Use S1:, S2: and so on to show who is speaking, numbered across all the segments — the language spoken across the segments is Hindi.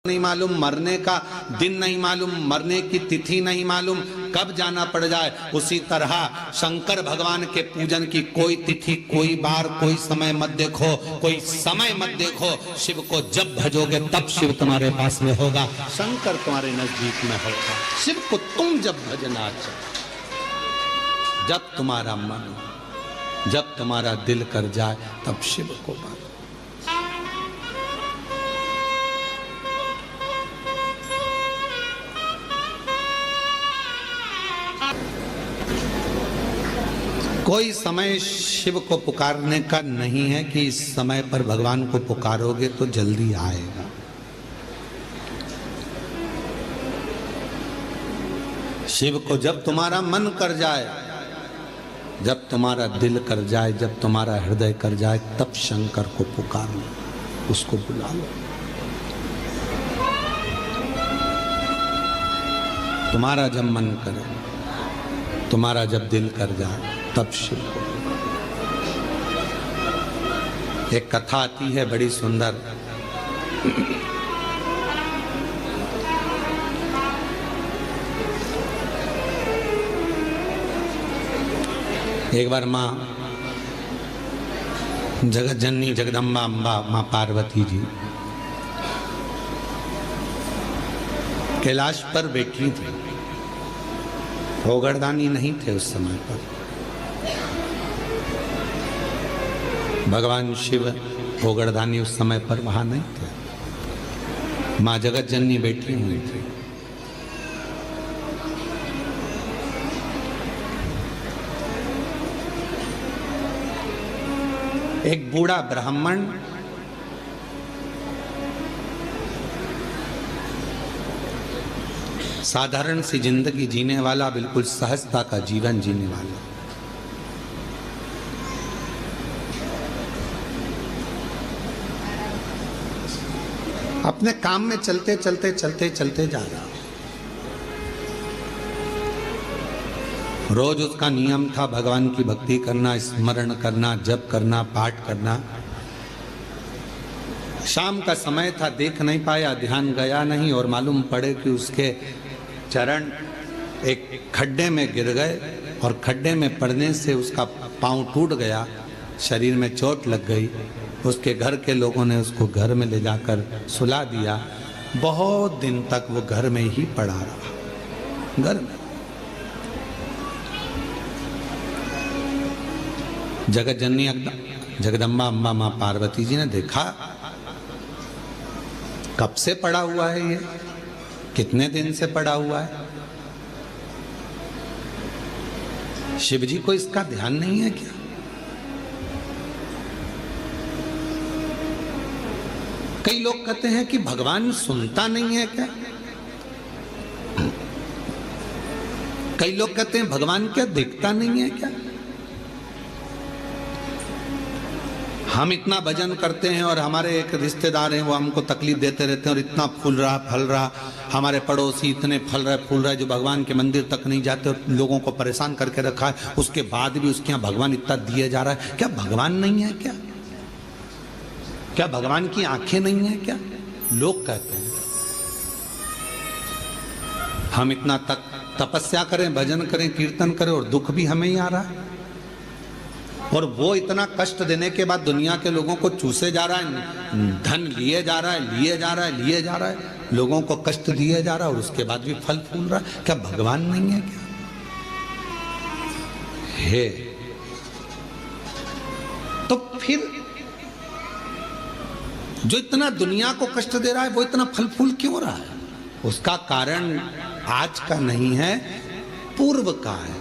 S1: नहीं मालूम, मरने का दिन नहीं मालूम, मरने की तिथि नहीं मालूम, कब जाना पड़ जाए। उसी तरह शंकर भगवान के पूजन की कोई तिथि, कोई बार, कोई समय मत देखो, कोई समय मत देखो। शिव को जब भजोगे तब शिव तुम्हारे पास में होगा, शंकर तुम्हारे नजदीक में होगा। शिव को तुम जब भजना चाहो, जब तुम्हारा मन, जब तुम्हारा दिल कर जाए, तब शिव को पाओ। कोई समय शिव को पुकारने का नहीं है कि इस समय पर भगवान को पुकारोगे तो जल्दी आएगा। शिव को जब तुम्हारा मन कर जाए, जब तुम्हारा दिल कर जाए, जब तुम्हारा हृदय कर जाए, तब शंकर को पुकार लो, उसको बुला लो। तुम्हारा जब मन करे, तुम्हारा जब दिल कर जाए, तब शिव को। एक कथा आती है बड़ी सुंदर। एक बार माँ जगत जननी जगदम्बा अम्बा माँ पार्वती जी कैलाश पर बैठी थी। भोगड़दानी नहीं थे उस समय पर। भगवान शिव भोगड़दानी उस समय पर वहां नहीं थे। माँ जगत जननी बैठी हुई थी। एक बूढ़ा ब्राह्मण साधारण सी जिंदगी जीने वाला, बिल्कुल सहजता का जीवन जीने वाला, अपने काम में चलते चलते चलते चलते जा रहा। रोज उसका नियम था भगवान की भक्ति करना, स्मरण करना, जप करना, पाठ करना। शाम का समय था, देख नहीं पाया, ध्यान गया नहीं, और मालूम पड़े कि उसके चरण एक खड्डे में गिर गए और खड्डे में पड़ने से उसका पांव टूट गया, शरीर में चोट लग गई। उसके घर के लोगों ने उसको घर में ले जाकर सुला दिया। बहुत दिन तक वो घर में ही पड़ा रहा, घर में। जगत जननी जगदम्बा अम्बा माँ पार्वती जी ने देखा, कब से पड़ा हुआ है ये, कितने दिन से पड़ा हुआ है। शिव जी को इसका ध्यान नहीं है क्या? कई लोग कहते हैं कि भगवान सुनता नहीं है क्या? कई लोग कहते हैं भगवान क्या दिखता नहीं है क्या? हम इतना भजन करते हैं और हमारे एक रिश्तेदार हैं, वो हमको तकलीफ देते रहते हैं और इतना फूल रहा फल रहा, हमारे पड़ोसी इतने फल रहे फूल रहे जो भगवान के मंदिर तक नहीं जाते और लोगों को परेशान करके रखा है। उसके बाद भी उसके यहाँ भगवान इतना दिए जा रहा है। क्या भगवान नहीं है क्या? क्या भगवान की आंखें नहीं है क्या? लोग कहते हैं। हम इतना तक तपस्या करें, भजन करें, कीर्तन करें और दुख भी हमें ही आ रहा है। और वो इतना कष्ट देने के बाद दुनिया के लोगों को चूसे जा रहा है, धन लिए जा रहा है, लिए जा रहा है, लिए जा रहा है, लोगों को कष्ट दिए जा रहा है और उसके बाद भी फल फूल रहा है। क्या भगवान नहीं है क्या? है तो फिर जो इतना दुनिया को कष्ट दे रहा है वो इतना फल फूल क्यों रहा है? उसका कारण आज का नहीं है, पूर्व का है।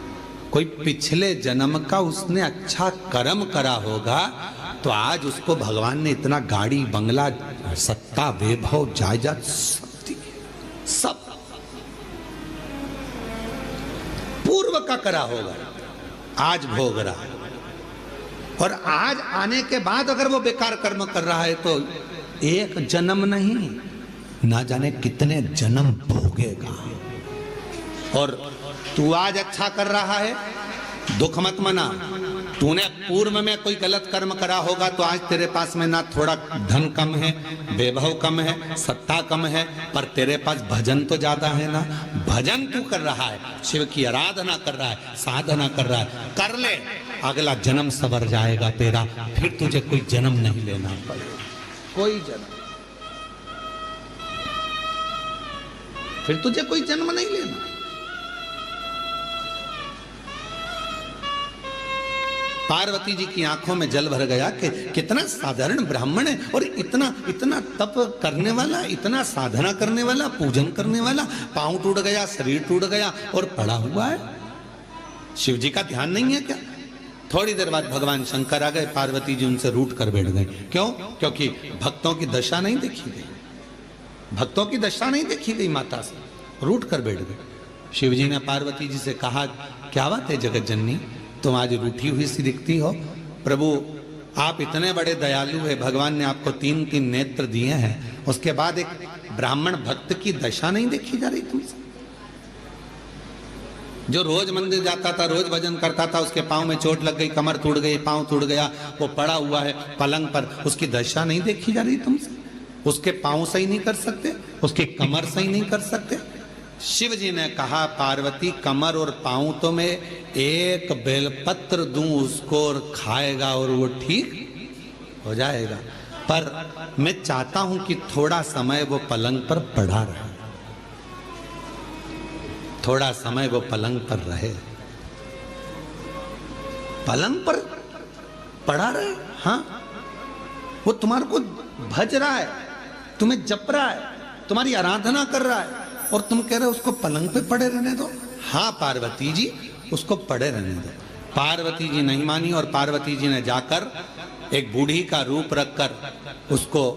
S1: कोई पिछले जन्म का उसने अच्छा कर्म करा होगा तो आज उसको भगवान ने इतना गाड़ी बंगला सत्ता वैभव जायदाद सब पूर्व का करा होगा, आज भोग रहा है। और आज आने के बाद अगर वो बेकार कर्म कर रहा है तो एक जन्म नहीं, ना जाने कितने जन्म भोगेगा। और तू आज अच्छा कर रहा है, दुख मत मना, तूने पूर्व में कोई गलत कर्म करा होगा तो आज तेरे पास में ना थोड़ा धन कम है, वैभव कम है, सत्ता कम है, पर तेरे पास भजन तो ज्यादा है ना। भजन तू कर रहा है, शिव की आराधना कर रहा है, साधना कर रहा है, कर ले, अगला जन्म सवर जाएगा तेरा, फिर तुझे कोई जन्म नहीं लेना पड़ेगा, कोई जन्म, फिर तुझे कोई जन्म नहीं लेना। पार्वती जी की आंखों में जल भर गया कि कितना साधारण ब्राह्मण है और इतना इतना तप करने वाला, इतना साधना करने वाला, पूजन करने वाला, पांव टूट गया, शरीर टूट गया और पड़ा हुआ है। शिव जी का ध्यान नहीं है क्या? थोड़ी देर बाद भगवान शंकर आ गए, पार्वती जी उनसे रूठ कर बैठ गए। क्यों? क्योंकि भक्तों की दशा नहीं देखी गई, भक्तों की दशा नहीं देखी गई, माता से रूठ कर बैठ गए। शिव जी ने पार्वती जी से कहा, क्या बात है जगत जननी, तुम आज रूठी हुई सी दिखती हो। प्रभु आप इतने बड़े दयालु है, भगवान ने आपको 3-3 नेत्र दिए हैं, उसके बाद एक ब्राह्मण भक्त की दशा नहीं देखी जा रही तुमसे? जो रोज मंदिर जाता था, रोज भजन करता था, उसके पांव में चोट लग गई, कमर टूट गई, पांव टूट गया, वो पड़ा हुआ है पलंग पर, उसकी दशा नहीं देखी जा रही तुमसे? उसके पांव सही नहीं कर सकते, उसकी कमर सही नहीं कर सकते? शिव जी ने कहा, पार्वती कमर और पांव तो मैं एक बेलपत्र दूं उसको और खाएगा और वो ठीक हो जाएगा, पर मैं चाहता हूं कि थोड़ा समय वो पलंग पर पड़ा रहे, थोड़ा समय वो पलंग पर रहे, पलंग पर पड़ा रहे। हाँ, वो तुम्हारे को भज रहा है, तुम्हें जप रहा है, तुम्हारी आराधना कर रहा है, और तुम कह रहे हो उसको पलंग पे पड़े रहने दो। हाँ पार्वती जी, उसको पड़े रहने दो। पार्वती जी नहीं मानी और पार्वती जी ने जाकर एक बूढ़ी का रूप रखकर उसको,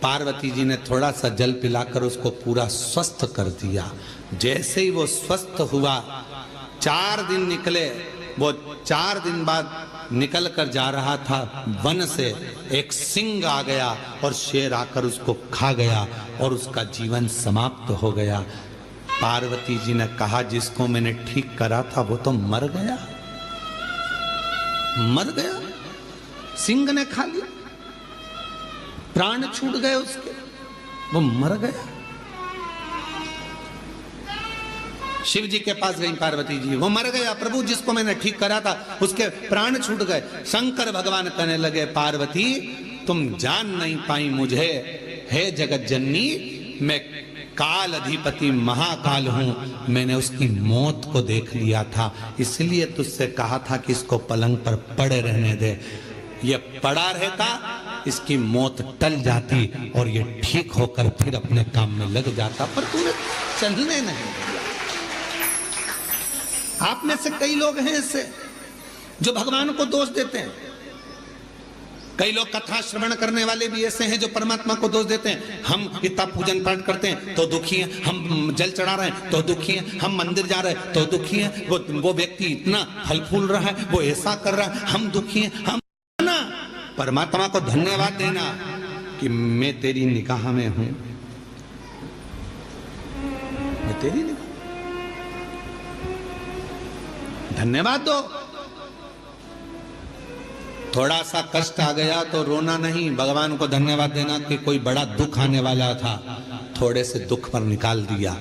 S1: पार्वती जी ने थोड़ा सा जल पिलाकर उसको पूरा स्वस्थ कर दिया। जैसे ही वो स्वस्थ हुआ, 4 दिन निकले, वो 4 दिन बाद निकल कर जा रहा था, वन से एक सिंह आ गया और शेर आकर उसको खा गया और उसका जीवन समाप्त हो गया। पार्वती जी ने कहा, जिसको मैंने ठीक करा था वो तो मर गया, मर गया, सिंह ने खा लिया, प्राण छूट गए उसके, वो मर गया। शिव जी के पास गई पार्वती जी, वो मर गया प्रभु, जिसको मैंने ठीक करा था उसके प्राण छूट गए। शंकर भगवान कहने लगे, पार्वती तुम जान नहीं पाई मुझे, हे जगत जननी, मैं काल अधिपति महाकाल हूं, मैंने उसकी मौत को देख लिया था, इसलिए तुझसे कहा था कि इसको पलंग पर पड़े रहने दे। ये पड़ा रहता, इसकी मौत टल जाती और ये ठीक होकर फिर अपने काम में लग जाता, पर तूने चलने नहीं दिया। आप में से कई लोग हैं ऐसे जो भगवान को दोष देते हैं, कई लोग कथा श्रवण करने वाले भी ऐसे हैं जो परमात्मा को दोष देते हैं। हम इतना पूजन पाठ करते हैं तो दुखी हैं, हम जल चढ़ा रहे हैं तो दुखी हैं, हम मंदिर जा रहे हैं तो दुखी हैं, वो व्यक्ति इतना फल फूल रहा है, वो ऐसा कर रहा है, हम दुखी हैं। हम ना परमात्मा को धन्यवाद देना कि मैं तेरी निगाह में हूं, मैं तेरी निगाह, धन्यवाद दो। थोड़ा सा कष्ट आ गया तो रोना नहीं, भगवान को धन्यवाद देना कि कोई बड़ा दुख आने वाला था, थोड़े से दुख पर निकाल दिया।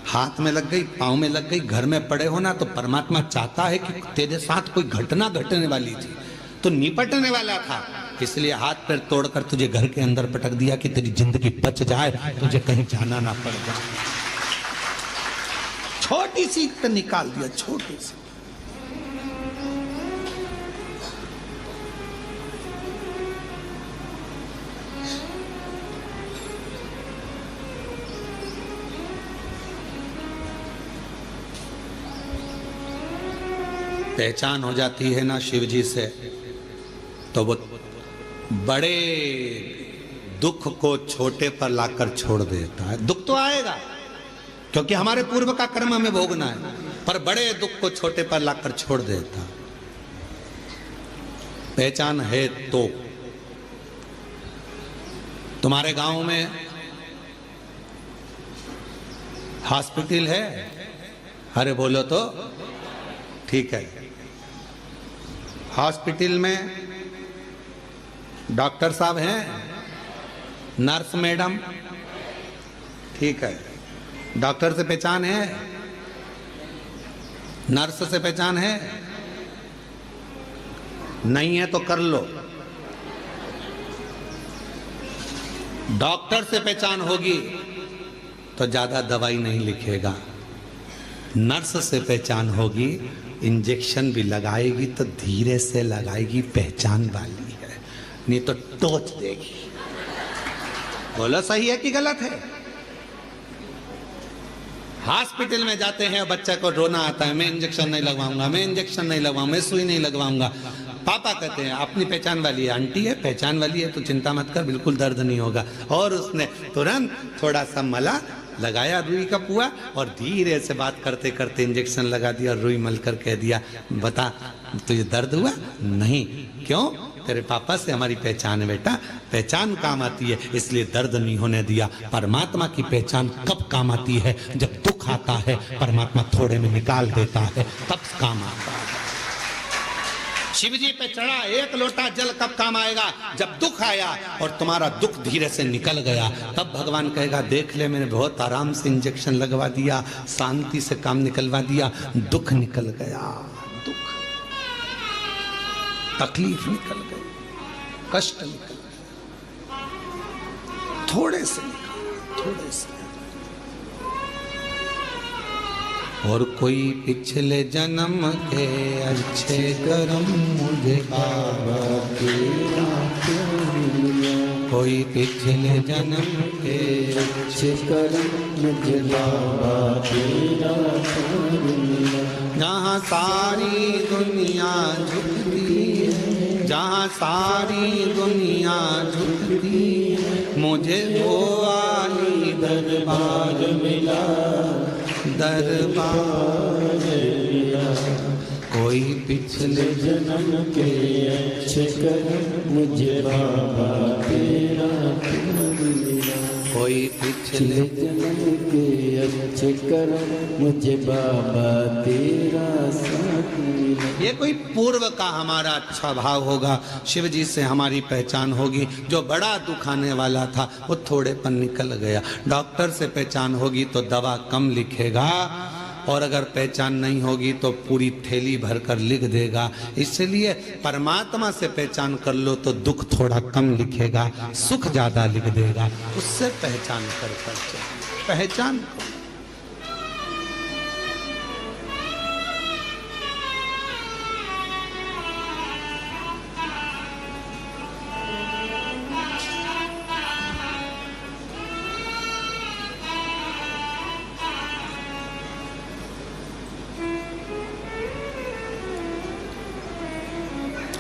S1: हाथ में लग गई, पांव में लग गई, घर में पड़े हो ना, तो परमात्मा चाहता है कि तेरे साथ कोई घटना घटने वाली थी तो निपटने वाला था, इसलिए हाथ पैर तोड़कर तुझे घर के अंदर पटक दिया कि तेरी जिंदगी बच जाए, तुझे कहीं जाना ना पड़ जाए। छोटी सी तो निकाल दिया, छोटी सी। पहचान हो जाती है ना शिव जी से, तो वो बड़े दुख को छोटे पर लाकर छोड़ देता है। दुख तो आएगा क्योंकि हमारे पूर्व का कर्म हमें भोगना है, पर बड़े दुख को छोटे पर लाकर छोड़ देता। पहचान है तो तुम्हारे गांव में हॉस्पिटल है? अरे बोलो तो ठीक है, हॉस्पिटल में डॉक्टर साहब हैं, नर्स मैडम, ठीक है, डॉक्टर से पहचान है, नर्स से पहचान है, नहीं है तो कर लो। डॉक्टर से पहचान होगी तो ज्यादा दवाई नहीं लिखेगा, नर्स से पहचान होगी इंजेक्शन भी लगाएगी तो धीरे से लगाएगी, पहचान वाली है, नहीं तो टोच देगी। बोलो सही है कि गलत है? हॉस्पिटल में जाते हैं, बच्चे को रोना आता है, मैं इंजेक्शन नहीं लगवाऊंगा, मैं इंजेक्शन नहीं लगवाऊंगा, मैं सुई नहीं लगवाऊंगा। पापा कहते हैं अपनी पहचान वाली है, आंटी है पहचान वाली है तो चिंता मत कर, बिल्कुल दर्द नहीं होगा। और उसने तुरंत थोड़ा सा मला लगाया रुई का पुआ और धीरे से बात करते करते इंजेक्शन लगा दिया और रुई मल कर कह दिया बता तुझे दर्द हुआ? नहीं। क्यों? तेरे पापा से हमारी पहचान है बेटा, पहचान काम आती है इसलिए दर्द नहीं होने दिया। परमात्मा की पहचान कब काम आती है? जब दुख आता है, परमात्मा थोड़े में निकाल देता है, तब काम आता है। शिव जी पे चढ़ा एक लोटा जल कब काम आएगा? जब दुख आया और तुम्हारा दुख धीरे से निकल गया, तब भगवान कहेगा देख ले मैंने बहुत आराम से इंजेक्शन लगवा दिया, शांति से काम निकलवा दिया, दुख निकल गया, दुख तकलीफ निकल गई, कष्ट निकल गया, थोड़े से निकल, थोड़े से। और कोई पिछले जन्म के अच्छे कर्म मुझे बाबा तेरा कोई पिछले जन्म के अच्छे कर्म मुझे बाबा तेरा जहाँ सारी दुनिया झुकती है, जहाँ सारी दुनिया झुकती है, मुझे वो आली दरबार मिला, दरबार कोई पिछले जन्म के अच्छे कर्म मुझे बाबा तेरा मिला, कोई पिछले जन्म के अच्छे कर्म मुझे बाबा तेरा साथ मिला। ये कोई पूर्व का हमारा अच्छा भाव होगा, शिव जी से हमारी पहचान होगी। जो बड़ा दुख आने वाला था वो थोड़े पर निकल गया। डॉक्टर से पहचान होगी तो दवा कम लिखेगा, और अगर पहचान नहीं होगी तो पूरी थैली भर कर लिख देगा। इसलिए परमात्मा से पहचान कर लो तो दुख थोड़ा कम लिखेगा, सुख ज्यादा लिख देगा। उससे पहचान कर पहचान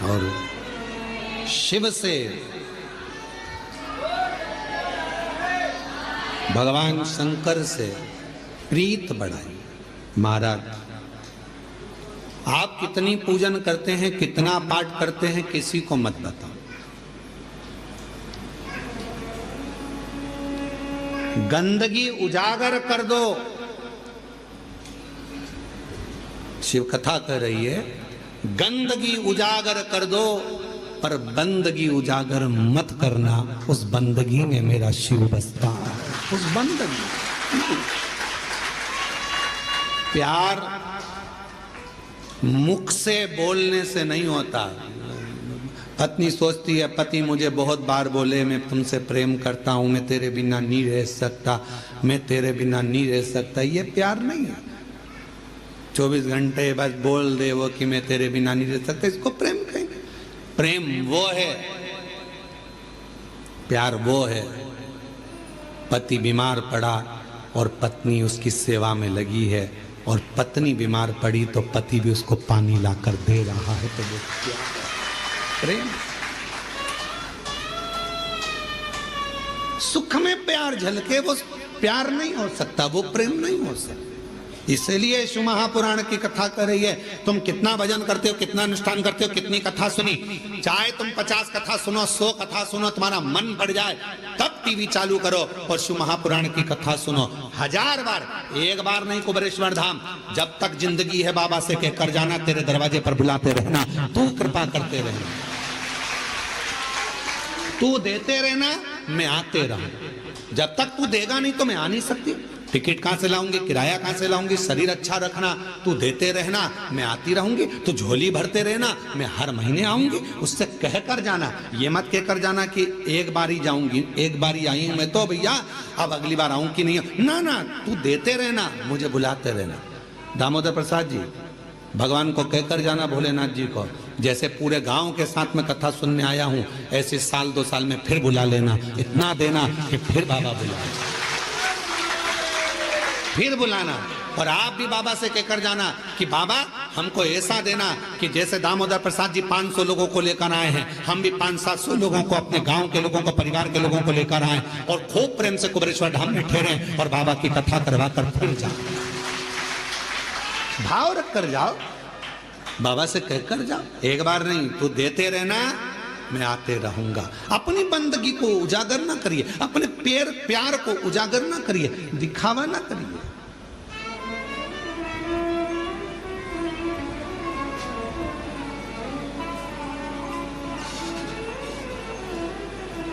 S1: और शिव से भगवान शंकर से प्रीत बढ़ाई। महाराज आप कितनी पूजन करते हैं, कितना पाठ करते हैं, किसी को मत बताओ। गंदगी उजागर कर दो। शिव कथा कर रही है, गंदगी उजागर कर दो पर बंदगी उजागर मत करना। उस बंदगी में मेरा शिव बसता है, उस बंदगी। प्यार मुख से बोलने से नहीं होता। पत्नी सोचती है पति मुझे बहुत बार बोले मैं तुमसे प्रेम करता हूं, मैं तेरे बिना नहीं रह सकता, मैं तेरे बिना नहीं रह सकता। ये प्यार नहीं है। 24 घंटे बस बोल दे वो कि मैं तेरे बिना नहीं रह सकता, इसको प्रेम कहेंगे? प्रेम वो है, प्यार वो है। पति बीमार पड़ा और पत्नी उसकी सेवा में लगी है, और पत्नी बीमार पड़ी तो पति भी उसको पानी लाकर दे रहा है, तो वो प्यार है, प्रेम। सुख में प्यार झलके वो प्यार नहीं हो सकता, वो प्रेम नहीं हो सकता। इसलिए यीशु महापुराण की कथा कर रही है। तुम कितना भजन करते हो, कितना अनुष्ठान करते हो, कितनी कथा सुनी, चाहे तुम 50 कथा सुनो, 100 कथा सुनो, तुम्हारा मन बढ़ जाए तब टीवी चालू करो और शिव महापुराण की कथा सुनो 1000 बार। एक बार नहीं कुबेरेश्वर धाम, जब तक जिंदगी है बाबा से कहकर जाना, तेरे दरवाजे पर बुलाते रहना, तू कृपा करते रहना, तू देते रहना, मैं आते रहूं। जब तक तू देगा नहीं तो मैं आ नहीं सकती। टिकट कहां से लाऊंगी, किराया कहां से लाऊंगी, शरीर अच्छा रखना, तू देते रहना, मैं आती रहूंगी, तू झोली भरते रहना, मैं हर महीने आऊंगी। उससे कहकर जाना, ये मत कहकर जाना कि एक बार ही जाऊंगी, एक बार ही आई हूं मैं तो भैया अब अगली बार आऊं कि नहीं। ना ना, तू देते रहना, मुझे बुलाते रहना। दामोदर प्रसाद जी, भगवान को कहकर जाना, भोलेनाथ जी को, जैसे पूरे गांव के साथ में कथा सुनने आया हूं, ऐसे साल 2 साल में फिर बुला लेना, इतना देना कि फिर बाबा बुलाए, फिर बुलाना। और आप भी बाबा से कहकर जाना कि बाबा हमको ऐसा देना कि जैसे दामोदर प्रसाद जी 500 लोगों को लेकर आए हैं, हम भी 500-700 लोगों को, अपने गांव के लोगों को, परिवार के लोगों को लेकर आए और खूब प्रेम से कुबेरेश्वर धाम में ठहरे और बाबा की कथा करवा कर फिर जाओ। भाव रख कर जाओ, बाबा से कहकर जाओ, एक बार नहीं, तू देते रहना, मैं आते रहूंगा। अपनी बंदगी को उजागर ना करिए, अपने प्यार को उजागर ना करिए, दिखावा ना करिए।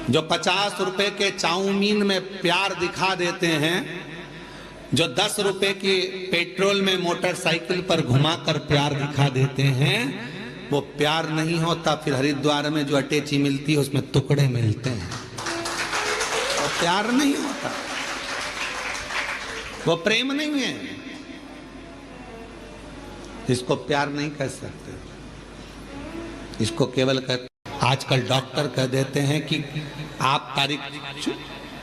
S1: जो 50 रुपए के चाउमीन में प्यार दिखा देते हैं, जो 10 रुपए की पेट्रोल में मोटरसाइकिल पर घुमाकर प्यार दिखा देते हैं, वो प्यार नहीं होता। फिर हरिद्वार में जो अटैची मिलती है उसमें टुकड़े मिलते हैं, वो प्यार नहीं होता, वो प्रेम नहीं है, इसको प्यार नहीं कह सकते, इसको केवल कह। आजकल डॉक्टर कह देते हैं कि आप तारीख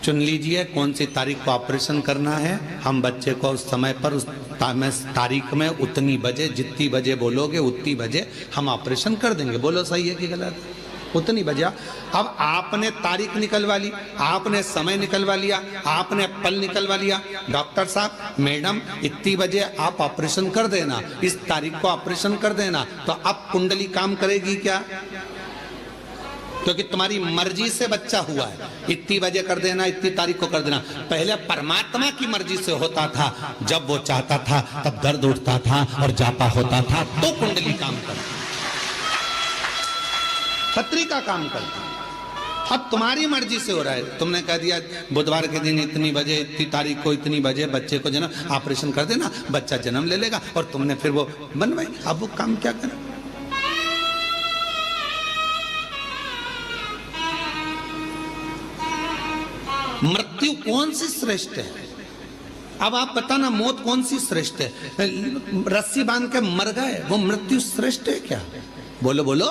S1: चुन लीजिए, कौन सी तारीख को ऑपरेशन करना है, हम बच्चे को उस समय पर उस तारीख में उतनी बजे, जितनी बजे बोलोगे उतनी बजे हम ऑपरेशन कर देंगे। बोलो सही है कि गलत? उतनी बजे। अब आपने तारीख निकलवा ली, आपने समय निकलवा लिया, आपने पल निकलवा लिया, डॉक्टर साहब मैडम इतनी बजे आप ऑपरेशन कर देना, इस तारीख को ऑपरेशन कर देना, तो अब कुंडली काम करेगी क्या? क्योंकि तुम्हारी मर्जी से बच्चा हुआ है, इतनी बजे कर देना, इतनी तारीख को कर देना। पहले परमात्मा की मर्जी से होता था, जब वो चाहता था तब दर्द उठता था और जापा होता था तो कुंडली काम करती, पत्रिका काम करती। अब तुम्हारी मर्जी से हो रहा है, तुमने कह दिया बुधवार के दिन इतनी बजे, इतनी तारीख को इतनी बजे बच्चे को जन्म ऑपरेशन कर देना, बच्चा जन्म ले लेगा, और तुमने फिर वो बनवाई। अब वो काम क्या करे? मृत्यु कौन सी श्रेष्ठ है? अब आप बताना, मौत कौन सी श्रेष्ठ है? रस्सी बांध के मर गए, वो मृत्यु श्रेष्ठ है क्या? बोलो बोलो।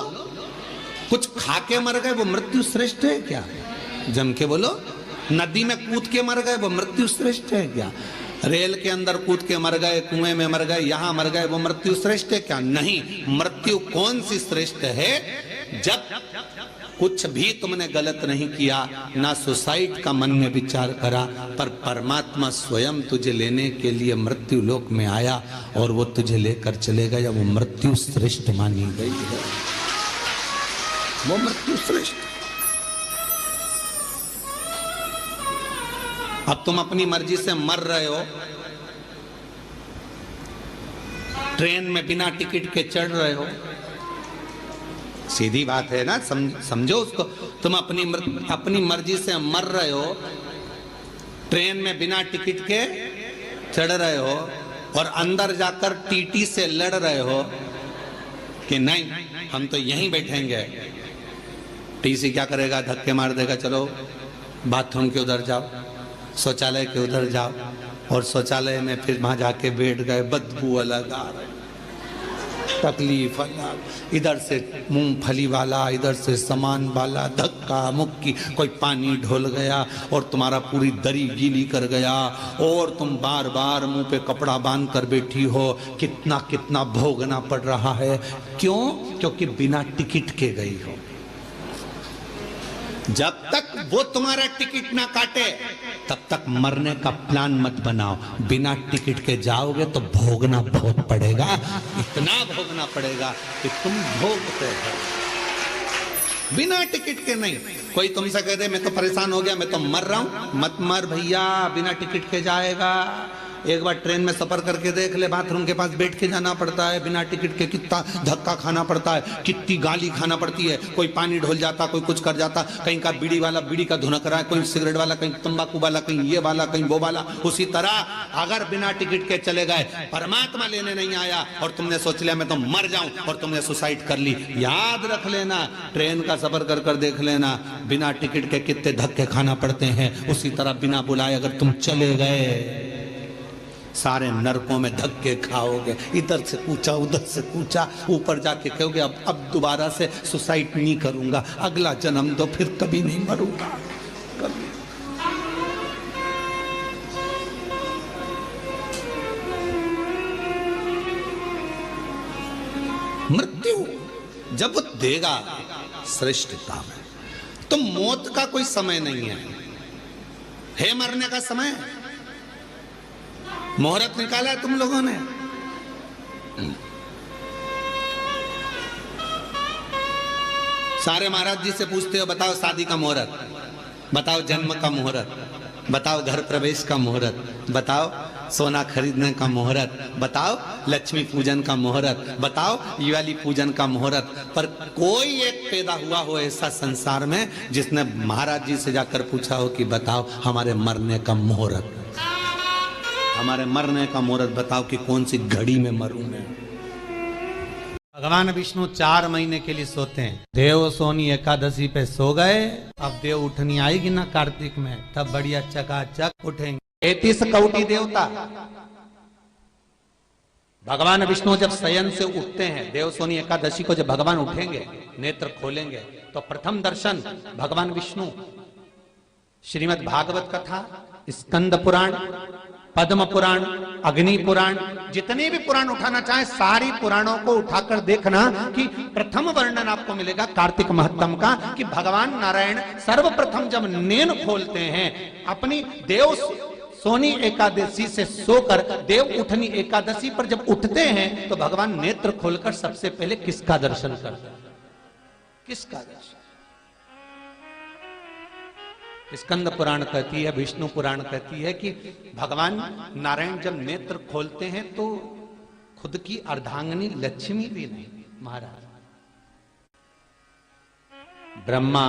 S1: कुछ खा के मर गए, वो मृत्यु श्रेष्ठ है क्या? जम के बोलो। नदी में कूद के मर गए, वो मृत्यु श्रेष्ठ है क्या? रेल के अंदर कूद के मर गए, कुएं में मर गए, यहां मर गए, वो मृत्यु श्रेष्ठ है क्या? नहीं। मृत्यु कौन सी श्रेष्ठ है? जब कुछ भी तुमने गलत नहीं किया, ना सुसाइड का मन में विचार करा, पर परमात्मा स्वयं तुझे लेने के लिए मृत्यु लोक में आया और वो तुझे लेकर चले गया, वो मृत्यु श्रेष्ठ मानी गई है, वो मृत्यु श्रेष्ठ। अब तुम अपनी मर्जी से मर रहे हो, ट्रेन में बिना टिकट के चढ़ रहे हो, सीधी बात है ना, समझो उसको। तुम अपनी मर्जी से मर रहे हो, ट्रेन में बिना टिकट के चढ़ रहे हो और अंदर जाकर टीटी से लड़ रहे हो कि नहीं हम तो यहीं बैठेंगे। टीसी क्या करेगा? धक्के मार देगा, चलो बाथरूम के उधर जाओ, शौचालय के उधर जाओ, और शौचालय में फिर वहां जाके बैठ गए, बदबू अलग आ रही, तकलीफ अलग, इधर से मूंगफली वाला, इधर से सामान वाला, धक्का मुक्की, कोई पानी ढोल गया और तुम्हारा पूरी दरी गीली कर गया, और तुम बार बार मुंह पे कपड़ा बांध कर बैठी हो। कितना कितना भोगना पड़ रहा है। क्यों? क्योंकि बिना टिकट के गई हो। जब तक वो तुम्हारा टिकट ना काटे तब तक मरने का प्लान मत बनाओ। बिना टिकट के जाओगे तो भोगना बहुत पड़ेगा, इतना भोगना पड़ेगा कि तुम भोगते हो। बिना टिकट के नहीं। कोई तुमसे कह दे मैं तो परेशान हो गया, मैं तो मर रहा हूं, मत मर भैया, बिना टिकट के जाएगा। एक बार ट्रेन में सफर करके देख ले, बाथरूम के पास बैठ के जाना पड़ता है बिना टिकट के, कितना धक्का खाना पड़ता है, कितनी गाली खाना पड़ती है। कोई पानी ढोल जाता, कोई कुछ कर जाता, कहीं का बीड़ी वाला बीड़ी का धुनक रहा है, कोई सिगरेट वाला, कहीं तंबाकू वाला, कहीं ये वाला, कहीं वो वाला। उसी तरह अगर बिना टिकट के चले गए, परमात्मा लेने नहीं आया और तुमने सोच लिया मैं तो मर जाऊं और तुमने सुसाइड कर ली, याद रख लेना, ट्रेन का सफर कर कर देख लेना, बिना टिकट के कितने धक्के खाना पड़ते हैं। उसी तरह बिना बुलाए अगर तुम चले गए, सारे नरकों में धक्के खाओगे, इधर से कूचा उधर से कूचा, ऊपर जाके कहोगे अब दोबारा से सुसाइड नहीं करूंगा, अगला जन्म दो, फिर कभी नहीं मरूंगा कभी। मृत्यु जब वो देगा श्रेष्ठ काम है। तो मौत का कोई समय नहीं है मरने का समय। मुहूर्त निकाला है तुम लोगों ने, सारे महाराज जी से पूछते हो बताओ शादी का मुहूर्त, बताओ जन्म का मुहूर्त, बताओ घर प्रवेश का मुहूर्त, बताओ सोना खरीदने का मुहूर्त, बताओ लक्ष्मी पूजन का मुहूर्त, बताओ दिवाली पूजन का मुहूर्त। पर कोई एक पैदा हुआ हो ऐसा संसार में जिसने महाराज जी से जाकर पूछा हो कि बताओ हमारे मरने का मुहूर्त, हमारे मरने का मुहूर्त बताओ कि कौन सी घड़ी में मरूं मैं। भगवान विष्णु 4 महीने के लिए सोते हैं। देव सोनी एकादशी पे सो गए, अब देव उठनी आएगी ना कार्तिक में, तब बढ़िया चकाचक उठेंगे। 33 कौटी देवता। भगवान विष्णु जब शयन से उठते हैं, देव सोनी एकादशी को जब भगवान उठेंगे, नेत्र खोलेंगे, तो प्रथम दर्शन भगवान विष्णु श्रीमद् भागवत कथा, स्कंद पुराण, पद्म पुराण, अग्नि पुराण, जितने भी पुराण उठाना चाहे सारी पुराणों को उठाकर देखना कि प्रथम वर्णन आपको मिलेगा कार्तिक महत्तम का, कि भगवान नारायण सर्वप्रथम जब नेत्र खोलते हैं अपनी देव सोनी एकादशी से सोकर देव उठनी एकादशी पर जब उठते हैं तो भगवान नेत्र खोलकर सबसे पहले किसका दर्शन करते हैं? किसका दर्शन? स्कंद पुराण कहती है, विष्णु पुराण कहती है कि भगवान नारायण जब नेत्र खोलते हैं तो खुद की अर्धांगिनी लक्ष्मी भी नहीं, महाराज ब्रह्मा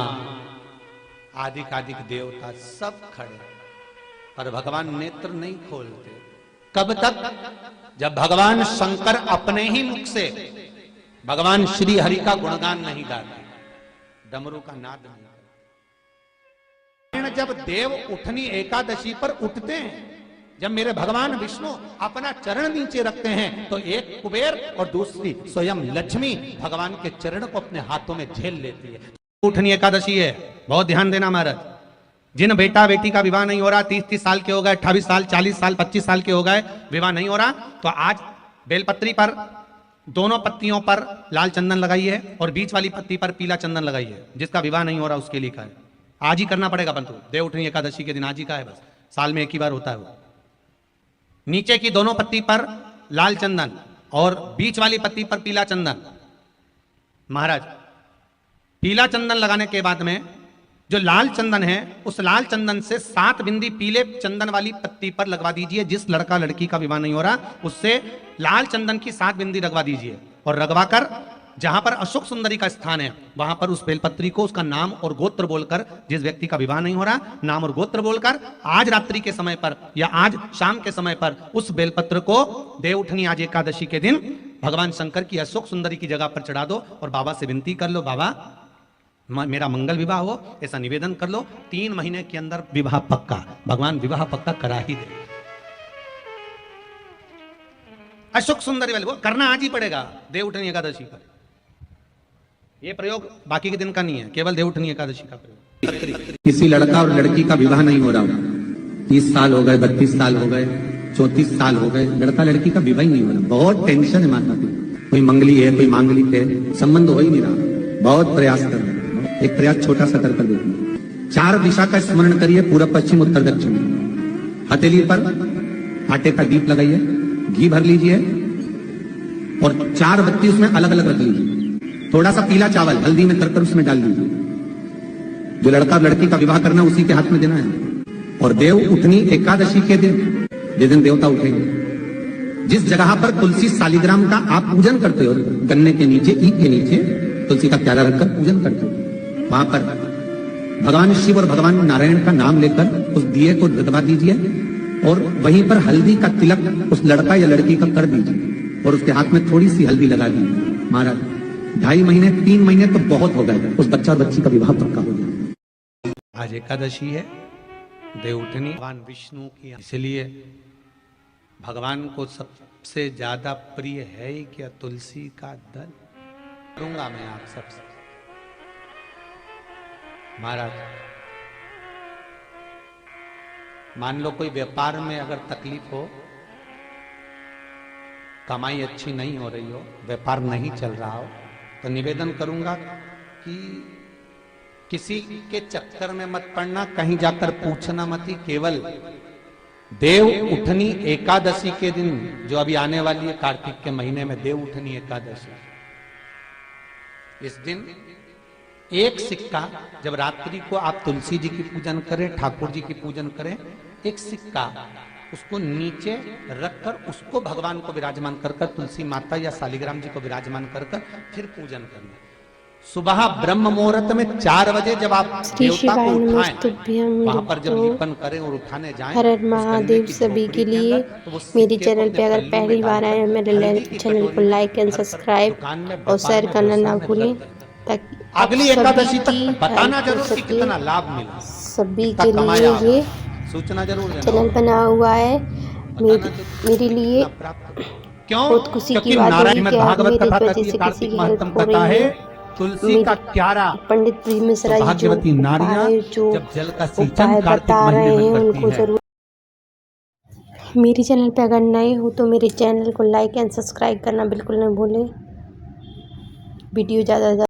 S1: आदिक देवता सब खड़े, पर भगवान नेत्र नहीं खोलते। कब तक? जब भगवान शंकर अपने ही मुख से भगवान श्री हरि का गुणगान नहीं गाते, डमरू का नाद नहीं। जब देव उठनी एकादशी पर उठते हैं, जब मेरे भगवान विष्णु अपना चरण नीचे रखते हैं, तो एक कुबेर और दूसरी स्वयं लक्ष्मी भगवान के चरण को अपने हाथों में झेल लेती है। उठनी एकादशी है, बहुत ध्यान देना महाराज। जिन बेटा बेटी का विवाह नहीं हो रहा, 30 साल के हो गए, 28 साल, 40 साल, 25 साल के हो गए, विवाह नहीं हो रहा, तो आज बेलपत्री पर दोनों पत्तियों पर लाल चंदन लगाइए और बीच वाली पत्ती पर पीला चंदन लगाइए। जिसका विवाह नहीं हो रहा उसके लिए का है, आज ही करना पड़ेगा। परंतु देव उठनी एकादशी के दिन आज ही का है, बस साल में एक ही बार होता है वो। नीचे की दोनों पत्ती पर लाल चंदन और बीच वाली पत्ती पर पीला चंदन। महाराज पीला चंदन लगाने के बाद में जो लाल चंदन है, उस लाल चंदन से 7 बिंदी पीले चंदन वाली पत्ती पर लगवा दीजिए। जिस लड़का लड़की का विवाह नहीं हो रहा उससे लाल चंदन की 7 बिंदी लगवा दीजिए, और लगवाकर जहां पर अशोक सुंदरी का स्थान है वहां पर उस बेलपत्री को उसका नाम और गोत्र बोलकर, जिस व्यक्ति का विवाह नहीं हो रहा नाम और गोत्र बोलकर, आज रात्रि के समय पर या आज शाम के समय पर उस बेलपत्र को देव उठनी आज एकादशी के दिन भगवान शंकर की अशोक सुंदरी की जगह पर चढ़ा दो और बाबा से विनती कर लो, बाबा मेरा मंगल विवाह हो, ऐसा निवेदन कर लो। 3 महीने के अंदर विवाह पक्का, भगवान विवाह पक्का करा ही दे। अशोक सुंदरी वाले वो करना आज ही पड़ेगा देव उठनी एकादशी पर। ये प्रयोग बाकी के दिन का नहीं है, केवल देव उठनी एकादशी का प्रयोग।
S2: किसी लड़का और लड़की का विवाह नहीं हो रहा, 30 साल हो गए, 32 साल हो गए, 34 साल हो गए, लड़का लड़की का विवाह ही नहीं हो रहा, बहुत टेंशन है माता पिता। कोई मंगली है, कोई मांगलिक है, संबंध हो ही नहीं रहा, बहुत प्रयास कर रहे हैं। एक प्रयास छोटा सा कर देखिए, 4 दिशा का स्मरण करिए, पूर्व पश्चिम उत्तर दक्षिण। हथेली पर आटे का दीप लगाइए, घी भर लीजिए और 4 बत्ती उसमें अलग अलग रख लीजिए। थोड़ा सा पीला चावल हल्दी में कर उसमें डाल दीजिए। जो लड़का और लड़की का विवाह करना उसी के हाथ में देना है। और देव उठनी एकादशी के दिन, जिस दिन देवता उठेंगे, जिस जगह पर तुलसी सालिग्राम का आप पूजन करते हो, गन्ने के नीचे, ईंट के नीचे तुलसी का प्याला रखकर पूजन करते हो, वहां पर भगवान शिव और भगवान नारायण का नाम लेकर उस दिए को दबा दीजिए और वहीं पर हल्दी का तिलक उस लड़का या लड़की का कर दीजिए और उसके हाथ में थोड़ी सी हल्दी लगा दीजिए। महाराज 2.5 महीने 3 महीने तो बहुत हो गए, उस बच्चा और बच्ची का विवाह पक्का हो जाए।
S1: आज एकादशी है, देवउठनी भगवान विष्णु की, इसलिए भगवान को सबसे ज्यादा प्रिय है ही क्या? तुलसी का दल। करूंगा मैं आप सबसे महाराज, मान लो कोई व्यापार में अगर तकलीफ हो, कमाई अच्छी नहीं हो रही हो, व्यापार नहीं चल रहा हो, तो निवेदन करूंगा कि किसी के चक्कर में मत पड़ना, कहीं जाकर पूछना मत ही। केवल देव उठनी एकादशी के दिन, जो अभी आने वाली है कार्तिक के महीने में देव उठनी एकादशी, इस दिन एक सिक्का, जब रात्रि को आप तुलसी जी की पूजन करें, ठाकुर जी की पूजन करें, एक सिक्का उसको नीचे रखकर उसको भगवान को विराजमान कर कर, तुलसी माता या सालिग्राम जी को विराजमान कर कर फिर पूजन करना। सुबह ब्रह्म मुहूर्त में 4 बजे जब आप देवता को उठाएं, वहां पर जब लिपन करें और उठाने जाएं,
S3: हर हर महादेव सभी के लिए। मेरे चैनल पे अगर पहली बार आए, मेरे चैनल को लाइक एंड सब्सक्राइब और शेयर करना ना भूलें, ताकि
S1: अगली एकादशी तक बताना जरूर कि कितना लाभ मिला,
S3: सभी के लिए ये
S1: सूचना जरूर देना।
S3: चैनल बना हुआ है मेरे लिए।
S1: क्यों?
S3: बहुत खुशी की
S1: क्योंकि
S3: बात
S1: नारायण
S3: है
S1: में
S3: कि आज
S1: भागवत
S3: मेरी
S1: कथा
S3: वजह
S1: कहती है,
S3: से किसी
S1: कार्तिक
S3: की
S1: महत्तम
S3: हेल्प हो
S1: कथा
S3: रही
S1: है,
S3: है।
S1: तुलसी का क्यारा।
S3: पंडित जी मिश्रा जी जो
S1: भाग्यवती नारियां
S3: जो
S1: जब जल का
S3: उपाय
S1: सिंचन कार्तिक
S3: बता रहे
S1: महीने
S3: हैं
S1: में
S3: उनको
S1: करती है।
S3: जरूर। मेरे चैनल पे अगर नए हो तो मेरे चैनल को लाइक एंड सब्सक्राइब करना बिल्कुल नहीं भूलें। वीडियो ज़्यादा